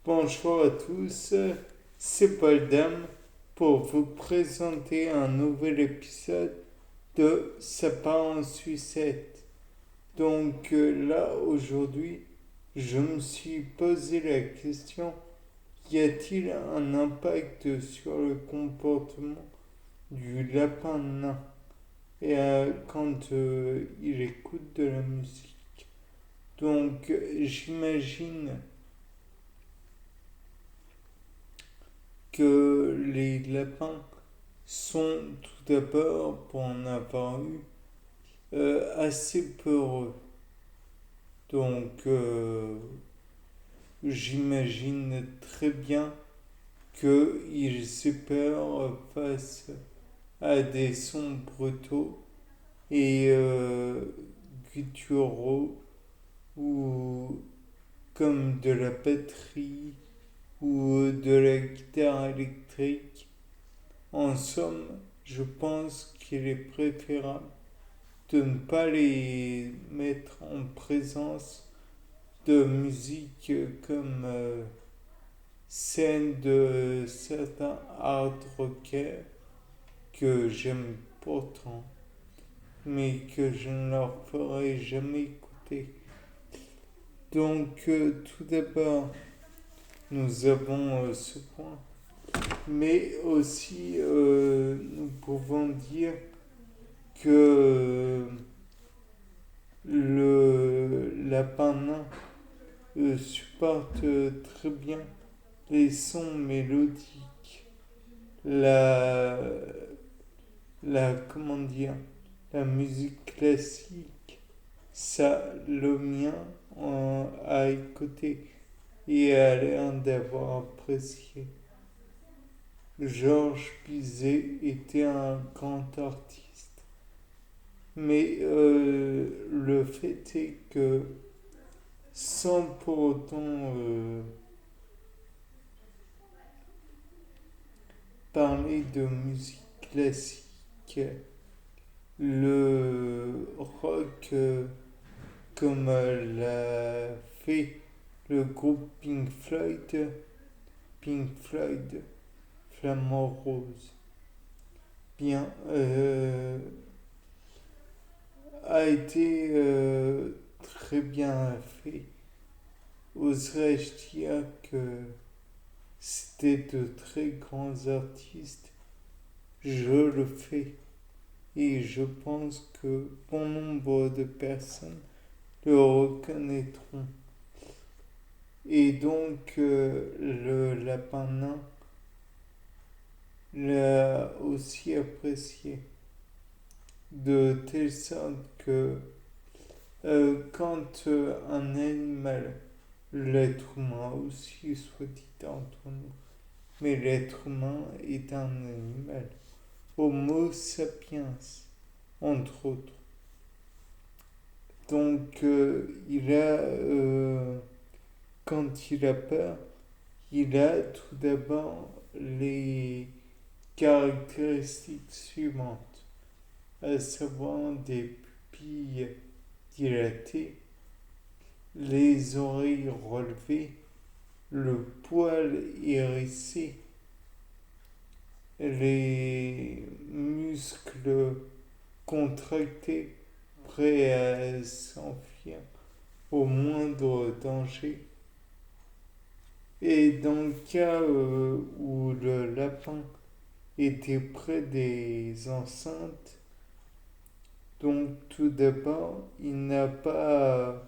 Bonjour à tous, c'est Paul Dame pour vous présenter un nouvel épisode de Sapin en Sucette. Là, aujourd'hui, je me suis posé la question, y a-t-il un impact sur le comportement du lapin nain quand il écoute de la musique? J'imagine que les lapins sont tout d'abord, pour en avoir eu, assez peureux. Donc, euh, J'imagine très bien qu'ils aient peur face à des sons brutaux et gutturaux ou comme de la batterie ou de la guitare électrique. En somme, je pense qu'il est préférable de ne pas les mettre en présence de musique comme celle de certains hard rockers que j'aime pourtant, mais que je ne leur ferai jamais écouter. Tout d'abord, nous avons ce point, mais aussi nous pouvons dire que le lapin nain supporte très bien les sons mélodiques, la, comment dire, la musique classique, ça, le mien a écouté et a l'air d'avoir apprécié. Georges Bizet était un grand artiste, mais le fait est que sans pour autant parler de musique classique, le rock comme l'a fait le groupe Pink Floyd, Flamand Rose, bien, a été très bien fait. Oserais-je dire que c'était de très grands artistes? Je le fais. Et je pense que bon nombre de personnes le reconnaîtront. Le lapin nain l'a aussi apprécié. De telle sorte que quand un animal, l'être humain aussi, soit dit entre nous, mais l'être humain est un animal, Homo sapiens, entre autres. Quand il a peur, il a tout d'abord les caractéristiques suivantes, à savoir des pupilles dilatées, les oreilles relevées, le poil hérissé, les muscles contractés, prêts à s'enfuir au moindre danger. Et dans le cas où le lapin était près des enceintes, donc tout d'abord, il n'a pas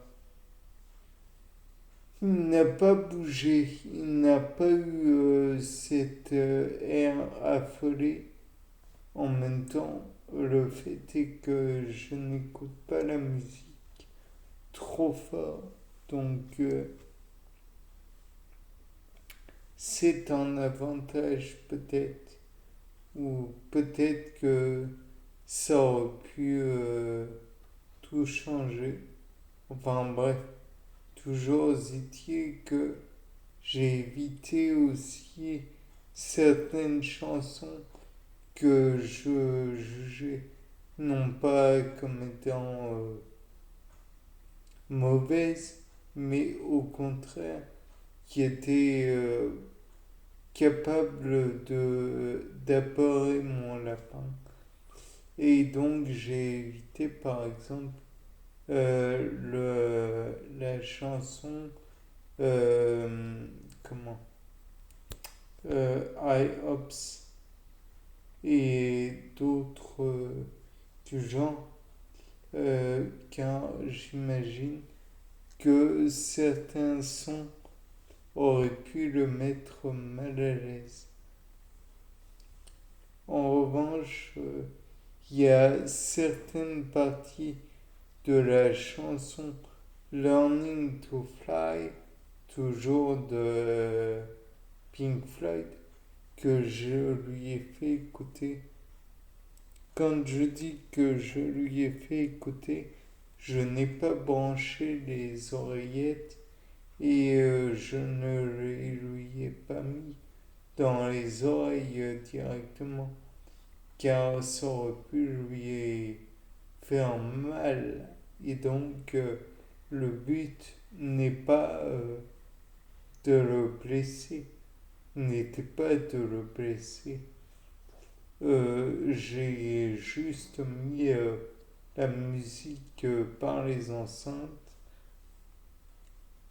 bougé, il n'a pas eu cet air affolé. En même temps, le fait est que je n'écoute pas la musique trop fort, donc c'est un avantage peut-être, ou peut-être que ça aurait pu tout changer. Enfin bref, toujours est-il que j'ai évité aussi certaines chansons que je jugeais non pas comme étant mauvaises, mais au contraire qui était capable d'apparer mon lapin. Et donc j'ai évité par exemple la chanson comment I Hops et d'autres du genre car j'imagine que certains sons auraient pu le mettre mal à l'aise. En revanche, il y a certaines parties de la chanson Learning to Fly, toujours de Pink Floyd, que je lui ai fait écouter. Quand je dis que je lui ai fait écouter, je n'ai pas branché les oreillettes et je ne lui ai pas mis dans les oreilles directement, car ça aurait pu lui faire mal. Et donc, le but n'est pas de le blesser, n'était pas de le blesser. J'ai juste mis la musique par les enceintes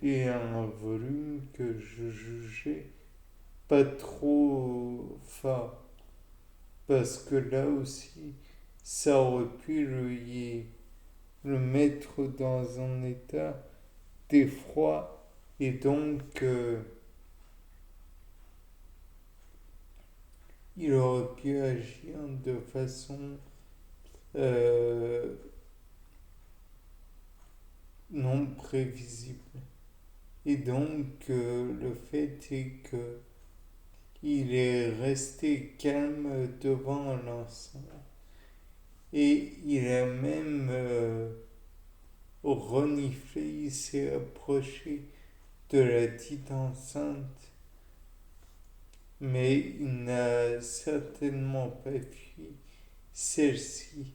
et un volume que je jugeais pas trop fort. Parce que là aussi, ça aurait pu le mettre dans un état d'effroi et donc il aurait pu agir de façon euh, non prévisible. Et donc le fait est que il est resté calme devant l'enceinte et il a même reniflé, il s'est approché de la dite enceinte, mais il n'a certainement pas fui celle-ci.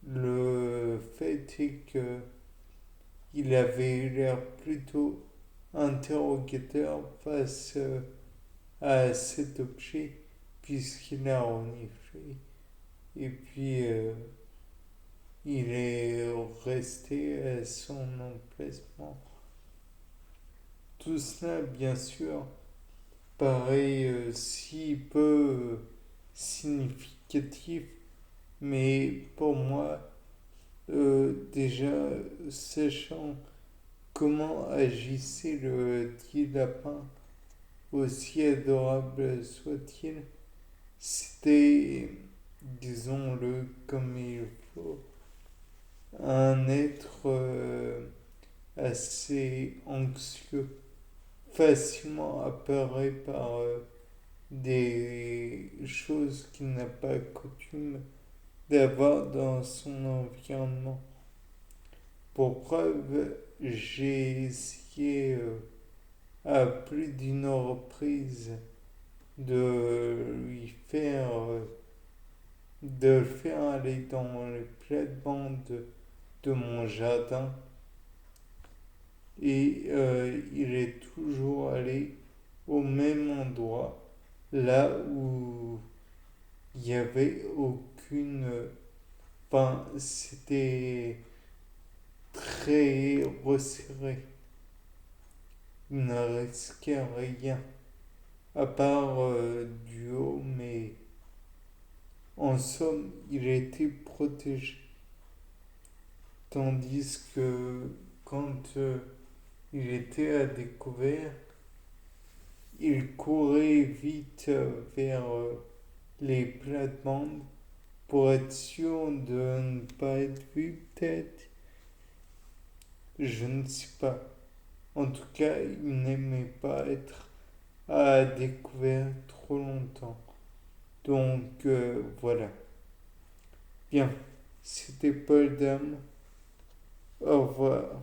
Le fait est que il avait l'air plutôt interrogateur face à cet objet puisqu'il a reniflé. Et puis il est resté à son emplacement. Tout cela, bien sûr, paraît si peu significatif, mais pour moi, déjà, sachant comment agissait le dit lapin, aussi adorable soit-il, c'était, disons-le comme il faut, un être assez anxieux, facilement apeuré par des choses qu'il n'a pas coutume d'avoir dans son environnement. Pour preuve, j'ai essayé à plus d'une reprise de lui faire, de le faire aller dans les plates-bandes de mon jardin et il est toujours allé au même endroit, là où il n'y avait aucune... Enfin, c'était très resserré. Il ne risquait rien, à part du haut, mais en somme, il était protégé. Tandis que quand il était à découvert, il courait vite vers les plates-bandes pour être sûr de ne pas être vu, peut-être. Je ne sais pas. En tout cas, il n'aimait pas être à découvert trop longtemps. Donc voilà. Bien, c'était Paul Dame. Au revoir.